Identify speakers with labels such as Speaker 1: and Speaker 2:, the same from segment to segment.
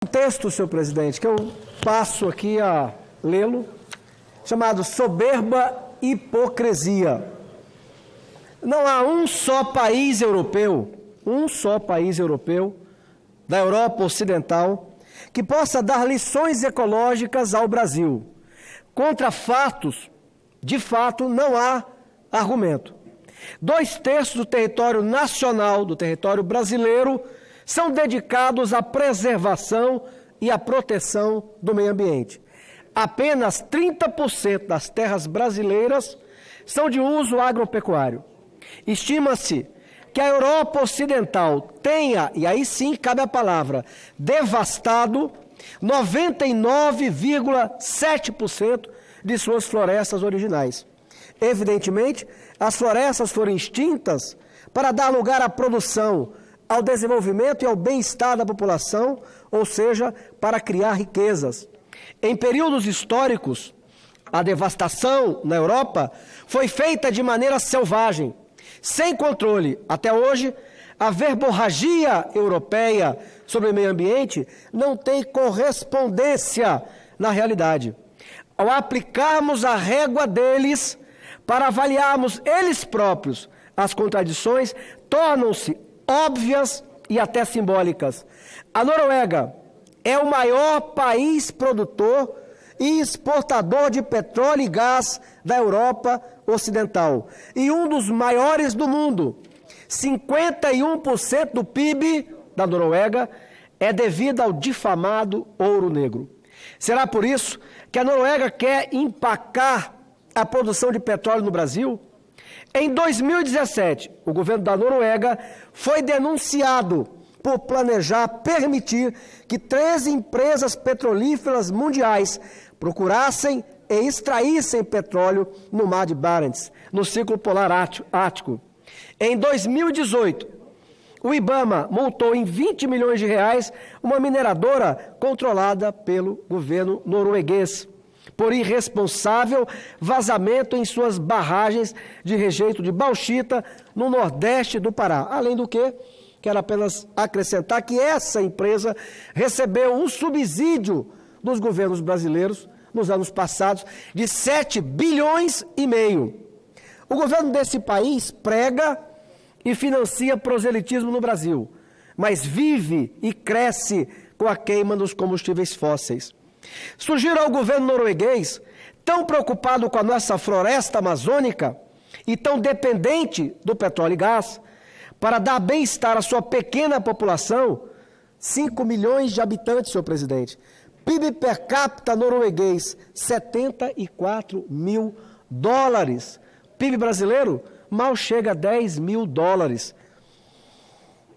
Speaker 1: Um texto, senhor presidente, que eu passo aqui a lê-lo, chamado Soberba Hipocrisia. Não há um só país europeu da Europa Ocidental que possa dar lições ecológicas ao Brasil. Contra fatos, de fato, não há argumento. 2/3 do território nacional, do território brasileiro, são dedicados à preservação e à proteção do meio ambiente. Apenas 30% das terras brasileiras são de uso agropecuário. Estima-se que a Europa Ocidental tenha, e aí sim cabe a palavra, devastado 99,7% de suas florestas originais. Evidentemente, as florestas foram extintas para dar lugar à produção, ao desenvolvimento e ao bem-estar da população, ou seja, para criar riquezas. Em períodos históricos, a devastação na Europa foi feita de maneira selvagem, sem controle. Até hoje, a verborragia europeia sobre o meio ambiente não tem correspondência na realidade. Ao aplicarmos a régua deles para avaliarmos eles próprios, as contradições tornam-se óbvias e até simbólicas. A Noruega é o maior país produtor e exportador de petróleo e gás da Europa Ocidental e um dos maiores do mundo. 51% do PIB da Noruega é devido ao difamado ouro negro. Será por isso que a Noruega quer empacar a produção de petróleo no Brasil? Em 2017, o governo da Noruega foi denunciado por planejar permitir que 13 empresas petrolíferas mundiais procurassem e extraíssem petróleo no mar de Barents, no Círculo Polar Ártico. Em 2018, o IBAMA multou em 20 milhões de reais uma mineradora controlada pelo governo norueguês por irresponsável vazamento em suas barragens de rejeito de bauxita no nordeste do Pará. Além do que, quero apenas acrescentar que essa empresa recebeu um subsídio dos governos brasileiros nos anos passados de 7,5 bilhões. O governo desse país prega e financia proselitismo no Brasil, mas vive e cresce com a queima dos combustíveis fósseis. Sugiro ao governo norueguês, tão preocupado com a nossa floresta amazônica e tão dependente do petróleo e gás, para dar bem-estar à sua pequena população, 5 milhões de habitantes, senhor presidente, PIB per capita norueguês, 74 mil dólares. PIB brasileiro mal chega a 10 mil dólares.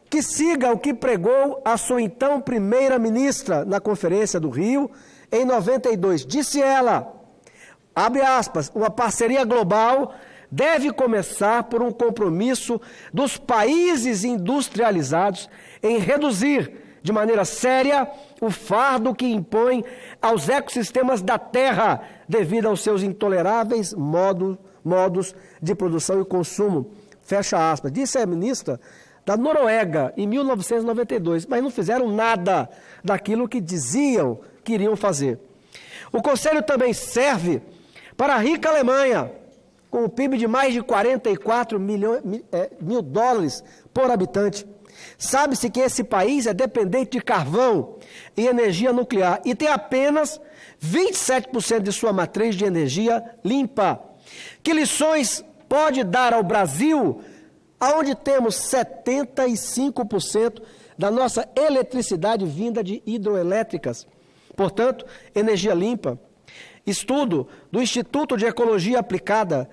Speaker 1: Que siga o que pregou a sua então primeira-ministra na Conferência do Rio, em 92. Disse ela, abre aspas, uma parceria global deve começar por um compromisso dos países industrializados em reduzir de maneira séria o fardo que impõe aos ecossistemas da Terra devido aos seus intoleráveis modos de produção e consumo. Fecha aspas. Disse a ministra da Noruega, em 1992, mas não fizeram nada daquilo que diziam que iriam fazer. O Conselho também serve para a rica Alemanha, com um PIB de mais de 44 mil dólares por habitante. Sabe-se que esse país é dependente de carvão e energia nuclear e tem apenas 27% de sua matriz de energia limpa. Que lições pode dar ao Brasil, onde temos 75% da nossa eletricidade vinda de hidroelétricas? Portanto, energia limpa. Estudo do Instituto de Ecologia Aplicada,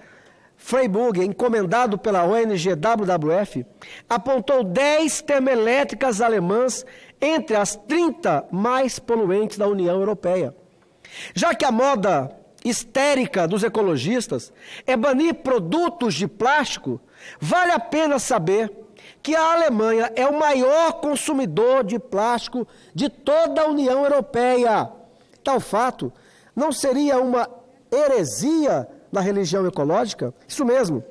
Speaker 1: Freiburg, encomendado pela ONG WWF, apontou 10 termoelétricas alemãs entre as 30 mais poluentes da União Europeia. Já que a moda histérica dos ecologistas é banir produtos de plástico, vale a pena saber que a Alemanha é o maior consumidor de plástico de toda a União Europeia. Tal fato não seria uma heresia da religião ecológica? Isso mesmo.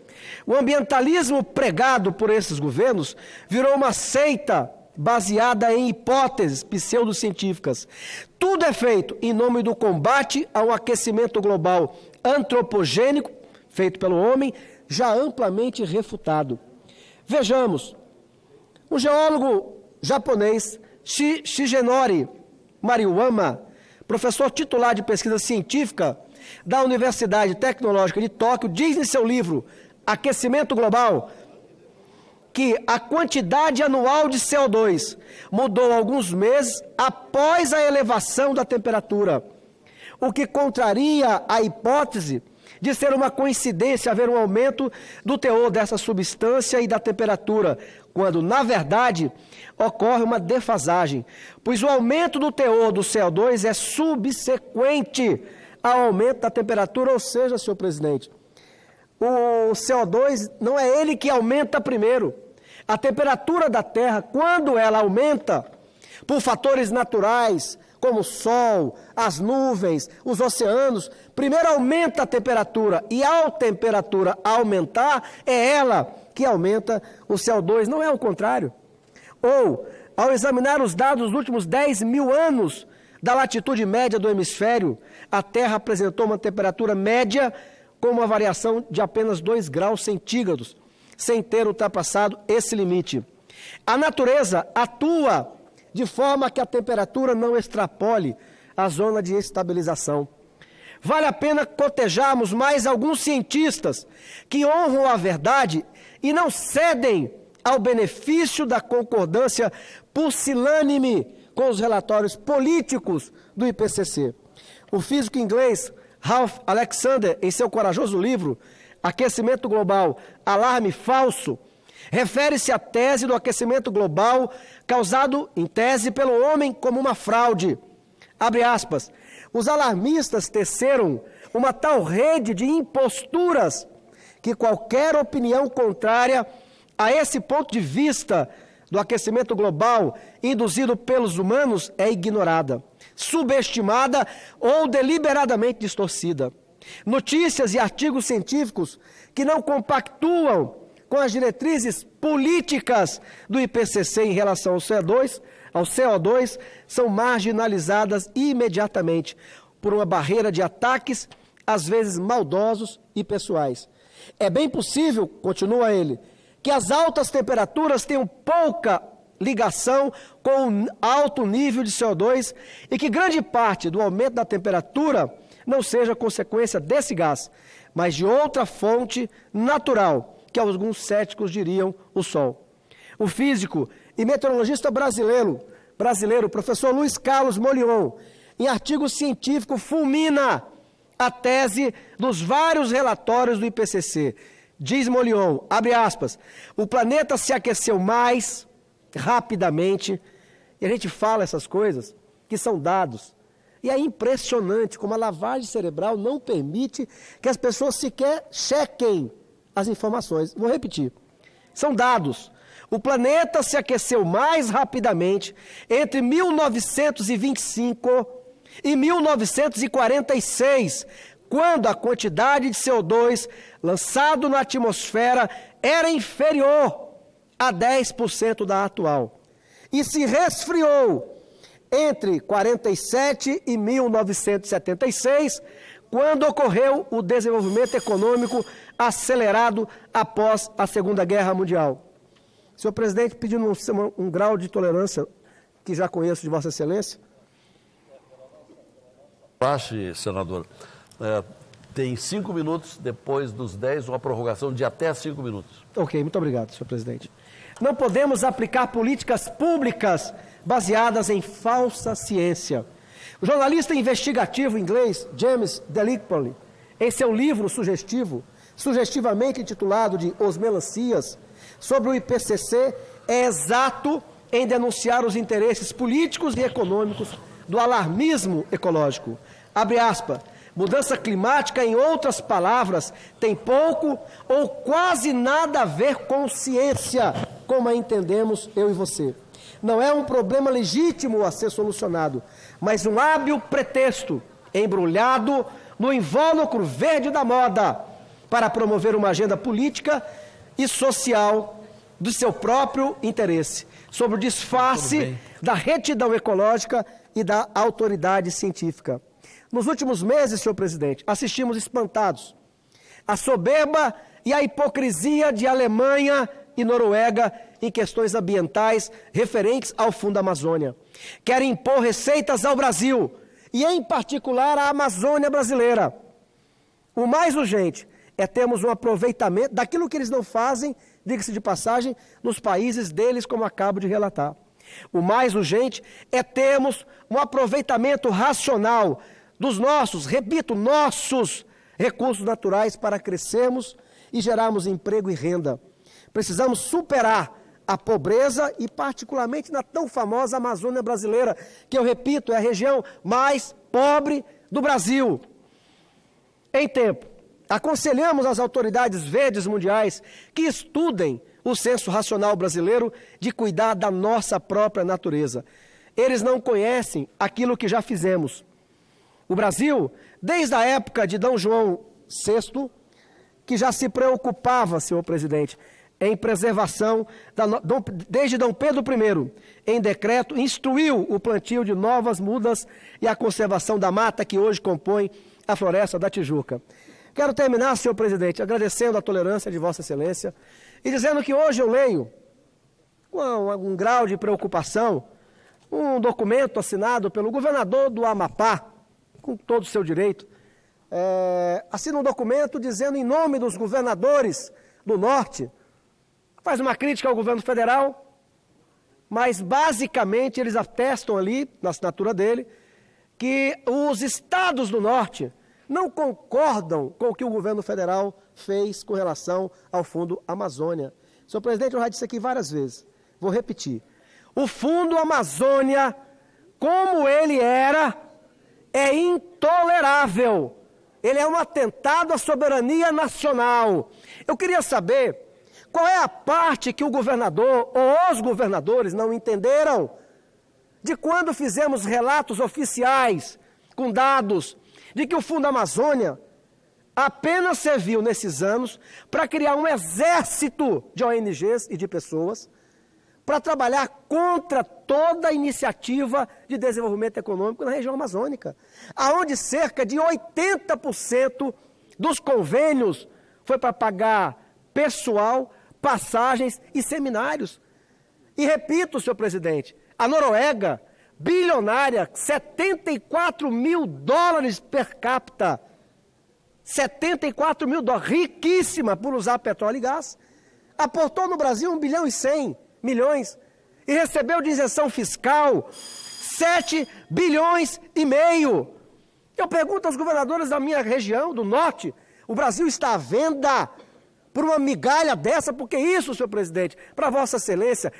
Speaker 1: O ambientalismo pregado por esses governos virou uma seita baseada em hipóteses pseudocientíficas. Tudo é feito em nome do combate ao aquecimento global antropogênico, feito pelo homem, já amplamente refutado. Vejamos, o geólogo japonês Shigenori Mariwama, professor titular de pesquisa científica da Universidade Tecnológica de Tóquio, diz em seu livro Aquecimento Global que a quantidade anual de CO2 mudou alguns meses após a elevação da temperatura, o que contraria a hipótese de ser uma coincidência haver um aumento do teor dessa substância e da temperatura, quando, na verdade, ocorre uma defasagem, pois o aumento do teor do CO2 é subsequente ao aumento da temperatura, ou seja, senhor presidente, o CO2 não é ele que aumenta primeiro. A temperatura da Terra, quando ela aumenta, por fatores naturais, como o Sol, as nuvens, os oceanos, primeiro aumenta a temperatura, e ao temperatura aumentar, é ela que aumenta o CO2, não é o contrário. Ou, ao examinar os dados dos últimos 10 mil anos da latitude média do hemisfério, a Terra apresentou uma temperatura média com uma variação de apenas 2 graus centígrados, sem ter ultrapassado esse limite. A natureza atua de forma que a temperatura não extrapole a zona de estabilização. Vale a pena cotejarmos mais alguns cientistas que honram a verdade e não cedem ao benefício da concordância pusilânime com os relatórios políticos do IPCC. O físico inglês Ralph Alexander, em seu corajoso livro Aquecimento Global, Alarme Falso, refere-se à tese do aquecimento global causado, em tese, pelo homem como uma fraude. Abre aspas. Os alarmistas teceram uma tal rede de imposturas que qualquer opinião contrária a esse ponto de vista do aquecimento global induzido pelos humanos é ignorada, subestimada ou deliberadamente distorcida. Notícias e artigos científicos que não compactuam com as diretrizes políticas do IPCC em relação ao CO2, são marginalizadas imediatamente por uma barreira de ataques, às vezes maldosos e pessoais. É bem possível, continua ele, que as altas temperaturas tenham pouca ligação com o alto nível de CO2 e que grande parte do aumento da temperatura não seja consequência desse gás, mas de outra fonte natural, que alguns céticos diriam o Sol. O físico e meteorologista brasileiro, professor Luiz Carlos Molion, em artigo científico, fulmina a tese dos vários relatórios do IPCC. Diz Molion, abre aspas, o planeta se aqueceu mais rapidamente, e a gente fala essas coisas que são dados. E é impressionante como a lavagem cerebral não permite que as pessoas sequer chequem as informações. Vou repetir. São dados. O planeta se aqueceu mais rapidamente entre 1925 e 1946, quando a quantidade de CO2 lançado na atmosfera era inferior a 10% da atual. E se resfriou entre 47 e 1976, quando ocorreu o desenvolvimento econômico acelerado após a Segunda Guerra Mundial. Senhor presidente, pedindo um grau de tolerância que já conheço de Vossa Excelência.
Speaker 2: Ache, senador, tem 5 minutos, depois dos 10, uma prorrogação de até 5 minutos.
Speaker 1: Ok, muito obrigado, senhor presidente. Não podemos aplicar políticas públicas baseadas em falsa ciência. O jornalista investigativo inglês James Gallipoli, em seu livro sugestivamente intitulado de Os Melancias, sobre o IPCC, é exato em denunciar os interesses políticos e econômicos do alarmismo ecológico. Abre aspas, mudança climática, em outras palavras, tem pouco ou quase nada a ver com ciência, como a entendemos eu e você. Não é um problema legítimo a ser solucionado, mas um hábil pretexto embrulhado no invólucro verde da moda para promover uma agenda política e social do seu próprio interesse. sob o disfarce da retidão ecológica e da autoridade científica. Nos últimos meses, senhor presidente, assistimos espantados a soberba e a hipocrisia de Alemanha e Noruega em questões ambientais referentes ao Fundo Amazônia. Querem impor receitas ao Brasil e, em particular, à Amazônia brasileira. O mais urgente é termos um aproveitamento daquilo que eles não fazem, diga-se de passagem, nos países deles, como acabo de relatar. O mais urgente é termos um aproveitamento racional dos nossos, repito, nossos recursos naturais para crescermos e gerarmos emprego e renda. Precisamos superar a pobreza e particularmente na tão famosa Amazônia brasileira, que eu repito, é a região mais pobre do Brasil. Em tempo, aconselhamos as autoridades verdes mundiais que estudem o senso racional brasileiro de cuidar da nossa própria natureza. Eles não conhecem aquilo que já fizemos. O Brasil, desde a época de D. João VI, que já se preocupava, senhor presidente, em preservação, desde D. Pedro I, em decreto, instruiu o plantio de novas mudas e a conservação da mata que hoje compõe a Floresta da Tijuca. Quero terminar, senhor presidente, agradecendo a tolerância de Vossa Excelência e dizendo que hoje eu leio, com um grau de preocupação, um documento assinado pelo governador do Amapá, com todo o seu direito, assina um documento dizendo em nome dos governadores do Norte, faz uma crítica ao governo federal, mas basicamente eles atestam ali, na assinatura dele, que os estados do Norte não concordam com o que o governo federal fez com relação ao Fundo Amazônia. Senhor presidente, eu já disse aqui várias vezes, vou repetir. O Fundo Amazônia, como ele era, é intolerável. Ele é um atentado à soberania nacional. Eu queria saber qual é a parte que o governador ou os governadores não entenderam de quando fizemos relatos oficiais com dados de que o Fundo Amazônia apenas serviu nesses anos para criar um exército de ONGs e de pessoas para trabalhar contra toda a iniciativa de desenvolvimento econômico na região amazônica, aonde cerca de 80% dos convênios foi para pagar pessoal, passagens e seminários. E repito, senhor presidente, a Noruega, bilionária, 74 mil dólares per capita, 74 mil dólares, riquíssima por usar petróleo e gás, aportou no Brasil 1 bilhão e 100 milhões e recebeu de isenção fiscal 7 bilhões e meio. Eu pergunto aos governadores da minha região, do Norte, o Brasil está à venda por uma migalha dessa? Porque isso, senhor presidente, para Vossa Excelência,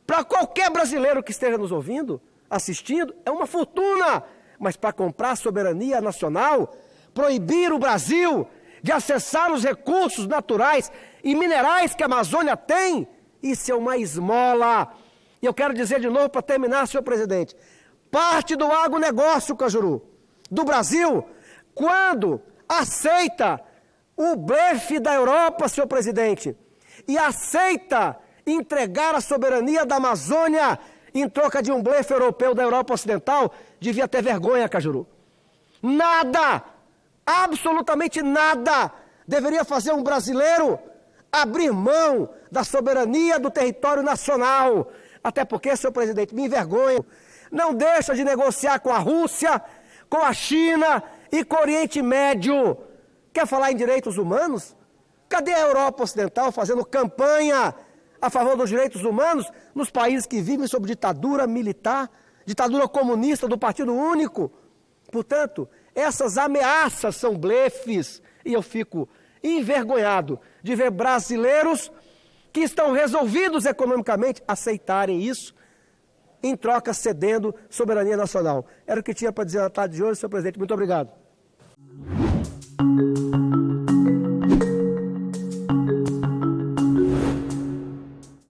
Speaker 1: para qualquer brasileiro que esteja nos ouvindo, assistindo, é uma fortuna. Mas para comprar soberania nacional, proibir o Brasil de acessar os recursos naturais e minerais que a Amazônia tem, isso é uma esmola. E eu quero dizer de novo para terminar, senhor presidente, parte do agronegócio, Cajuru, do Brasil, quando aceita o blefe da Europa, senhor presidente, e aceita entregar a soberania da Amazônia em troca de um blefe europeu da Europa Ocidental, devia ter vergonha, Cajuru. Nada, absolutamente nada, deveria fazer um brasileiro abrir mão da soberania do território nacional. Até porque, senhor presidente, me envergonho, não deixa de negociar com a Rússia, com a China e com o Oriente Médio. Quer falar em direitos humanos? Cadê a Europa Ocidental fazendo campanha a favor dos direitos humanos nos países que vivem sob ditadura militar, ditadura comunista do Partido Único? Portanto, essas ameaças são blefes e eu fico envergonhado de ver brasileiros que estão resolvidos economicamente aceitarem isso, em troca cedendo soberania nacional. Era o que tinha para dizer na tarde de hoje, senhor presidente. Muito obrigado.